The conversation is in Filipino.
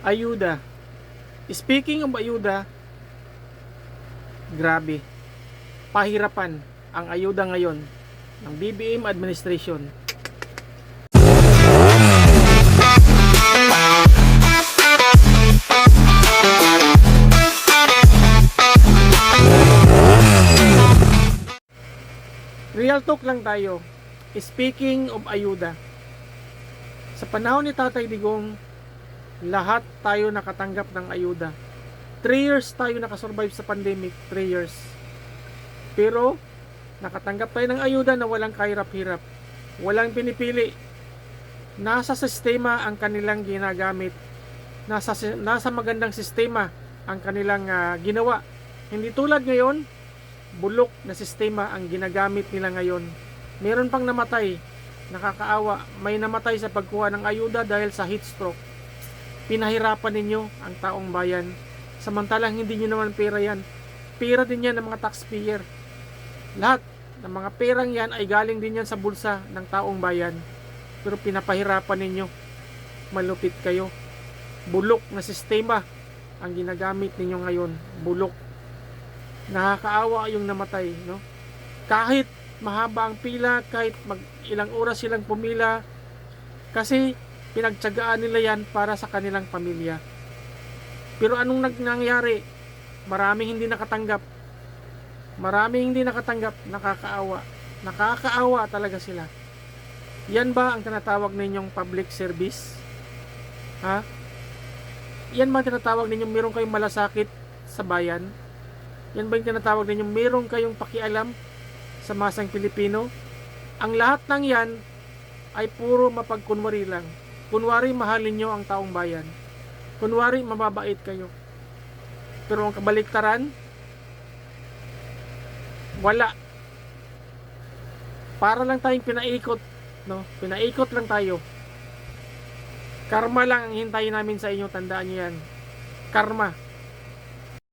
Ayuda. Speaking of ayuda, grabe. Pahirapan ang ayuda ngayon ng BBM administration. Real talk lang tayo. Speaking of ayuda, sa panahon ni Tatay Digong, lahat tayo nakatanggap ng ayuda. 3 years tayo nakasurvive sa pandemic, 3 years. Pero nakatanggap tayo ng ayuda na walang kahirap-hirap, walang pinipili. Nasa sistema ang kanilang ginagamit, nasa magandang sistema ang kanilang ginawa. Hindi tulad ngayon, bulok na sistema ang ginagamit nila ngayon. Meron pang namatay, nakakaawa. May namatay sa pagkuha ng ayuda dahil sa heat stroke. Pinahirapan ninyo ang taong bayan, samantalang hindi nyo naman pera yan. Pera din yan ng mga taxpayer. Lahat ng mga perang yan ay galing din yan sa bulsa ng taong bayan, pero pinapahirapan ninyo. Malupit kayo. Bulok na sistema ang ginagamit ninyo ngayon. Bulok. Nakakaawa yung namatay, no? Kahit mahaba ang pila, kahit ilang oras silang pumila, kasi pinagtiyagaan nila yan para sa kanilang pamilya. Pero anong nangyari? Maraming hindi nakatanggap. Nakakaawa. Nakakaawa talaga sila. Yan ba ang tinatawag ninyong public service? Ha? Yan ba ang tinatawag ninyong meron kayong malasakit sa bayan? Yan ba yung tinatawag ninyong meron kayong pakialam sa masang Pilipino? Ang lahat ng yan ay puro mapagkunwari lang. Kunwari mahalin nyo ang taong bayan. Kunwari mababait kayo. Pero ang kabaliktaran, wala. Para lang tayong pinaikot, no? Pinaikot lang tayo. Karma lang ang hintayin namin sa inyo, tandaan niyo yan. Karma.